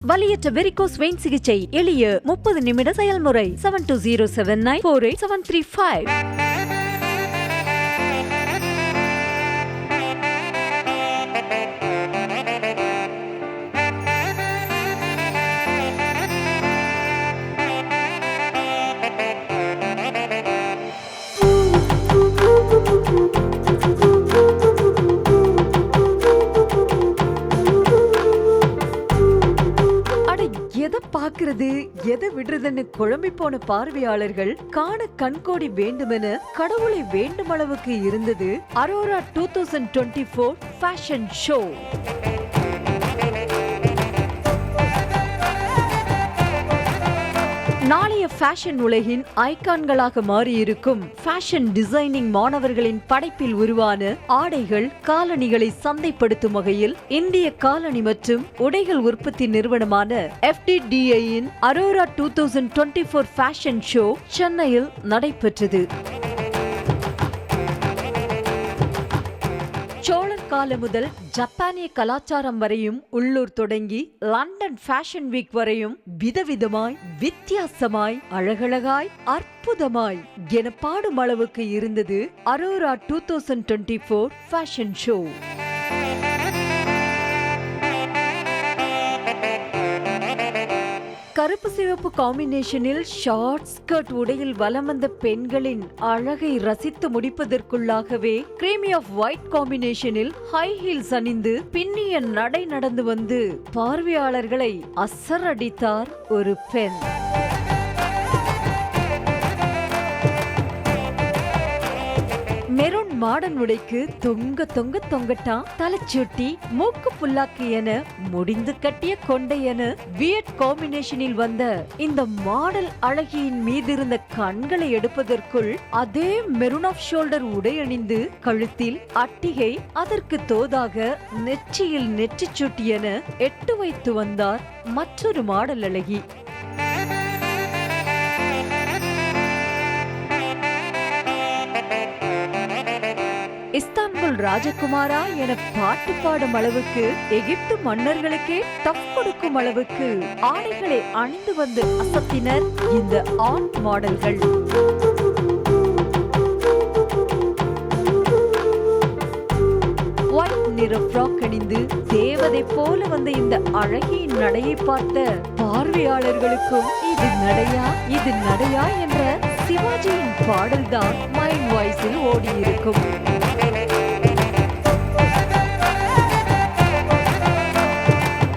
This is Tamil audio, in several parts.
வலியற்ற வெரிகோஸ் வெயின் சிகிச்சை எளிய 30 நிமிட செயல்முறை 7207948735. எதை பாக்குறது எதை விடுறதுன்னு குழம்பி போன பார்வையாளர்கள் காண கண்கோடி வேண்டுமென கடவுளை வேண்டும் அளவுக்கு இருந்தது அரோரா 2024 ஃபேஷன் ஷோ. நாளைய ஃபேஷன் உலகின் ஐகான்களாக மாறியிருக்கும் ஃபேஷன் டிசைனிங் மாணவர்களின் படைப்பில் உருவான ஆடைகள் காலணிகளை சந்தைப்படுத்தும் வகையில் இந்திய காலணி மற்றும் உடைகள் உற்பத்தி நிறுவனமான FDDI-இன் அரோரா 2024 ஃபேஷன் ஷோ சென்னையில் நடைபெற்றது. சோழர் காலம் முதல் ஜப்பானிய கலாச்சாரம் வரையும் உள்ளூர் தொடங்கி லண்டன் ஃபேஷன் வீக் வரையும் விதவிதமாய் வித்தியாசமாய் அழகழகாய் அற்புதமாய் என பாடும் அளவுக்கு இருந்தது அரோரா 2024 ஃபேஷன் ஷோ. கருப்பு சிவப்பு காம்பினேஷனில் ஷார்ட் ஸ்கர்ட் உடையில் வலம் வந்த பெண்களின் அழகை ரசித்து முடிப்பதற்குள்ளாகவே கிரீமி ஆஃப் ஒயிட் காம்பினேஷனில் ஹை ஹீல்ஸ் அணிந்து பின்னிய நடை நடந்து வந்து பார்வையாளர்களை அசரடித்தார் ஒரு பெண். மெரூன் மாடர்ன் உடைக்கு தொங்க தொங்க தொங்கட்டான் தலைச்சுட்டி மூக்கு புல்லாக்கு என முடிந்து கட்டிய கொண்டை என வியட் காம்பினேஷனில் வந்த இந்த மாடல் அழகியின் மீதிருந்த கண்களை எடுப்பதற்குள் அதே மெரூன் ஆஃப் ஷோல்டர் உடை அணிந்து கழுத்தில் அட்டிகை அதற்கு தோதாக நெற்றியில் நெற்றிச்சுட்டி என எட்டு வைத்து வந்தார் மற்றொரு மாடல் அழகி. இஸ்தான்புல் ராஜகுமாரா என பாட்டு பாடும் அளவுக்கு எகிப்து மன்னர்களுக்கே டஃப் கொடுக்கும் அளவுக்கு ஆடைகளை அணிந்து வந்து அசத்தினர் இந்த ஆண் மாடல்கள். ஒயிட் நிற ஃப்ராக் அணிந்து தேவதை போல வந்த இந்த அழகியின் நடையை பார்த்த பார்வையாளர்களுக்கும் இது நடையா என்ற சிவாஜியின் பாடல்தான் மைண்ட் வாய்ஸில் ஓடியிருக்கும்.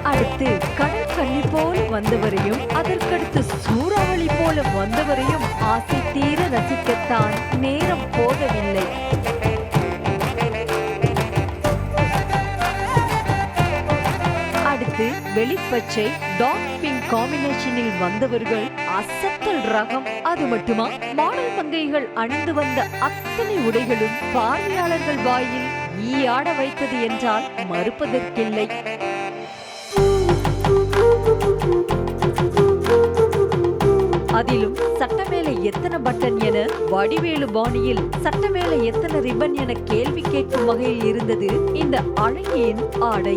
அடுத்து கடல் கன்னி போல வந்தவரையும் அதற்கடுத்து சூறாவளி போல வந்தவரையும் ஆசை தீர ரசிக்கத்தான் நேரம் போதவில்லை. அடுத்து வெளிப்பச்சை டார்க் பிங்க் காம்பினேஷனில் வந்தவர்கள் அசத்தல் ரகம். அது மட்டுமா மாடல் மங்கைகள் அணிந்து வந்த அத்தனை உடைகளும் பார்வையாளர்கள் வாயில் ஈயாட வைத்தது என்றால் மறுப்பதற்கில்லை. அதிலும் சட்டமேல எத்தனை பட்டன் என வடிவேலு பாணியில் சட்டமேல எத்தனை ரிப்பன் என கேள்வி கேட்கும் வகையில் இருந்தது இந்த அழகியின் ஆடை.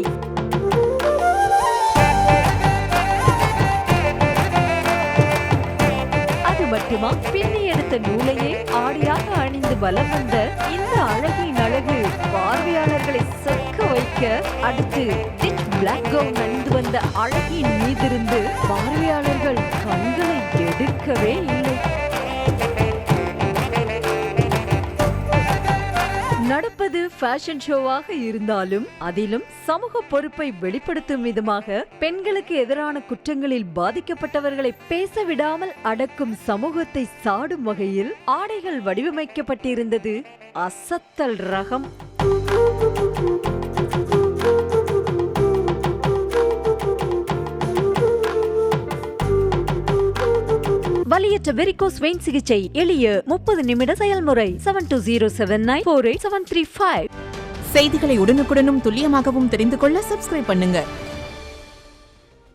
அது மட்டுமா பின்னி எடுத்த நூலையே ஆடையாக அணிந்து வலம் வந்த இந்த அழகின் அழகு பார்வையாளர்களை சொக்க வைக்க அடுத்து பிளாக் கவுன் அணிந்து வந்த அழகின் மீதிருந்து பார்வையாளர்கள் கண்களை எடுக்கவே இல்லை. நடப்பது ஃபேஷன் ஷோவாக இருந்தாலும் அதிலும் சமூக பொறுப்பை வெளிப்படுத்தும் விதமாக பெண்களுக்கு எதிரான குற்றங்களில் பாதிக்கப்பட்டவர்களை பேச விடாமல் அடக்கும் சமூகத்தை சாடும் வகையில் ஆடைகள் வடிவமைக்கப்பட்டிருந்தது அசத்தல் ரகம். வலியற்ற வெரிகோஸ் வெயின் சிகிச்சை எளிய 30 நிமிட செயல்முறை 7207948735. செய்திகளை உடனுக்குடனும் துல்லியமாகவும் தெரிந்து கொள்ள சப்ஸ்கிரைப் பண்ணுங்க.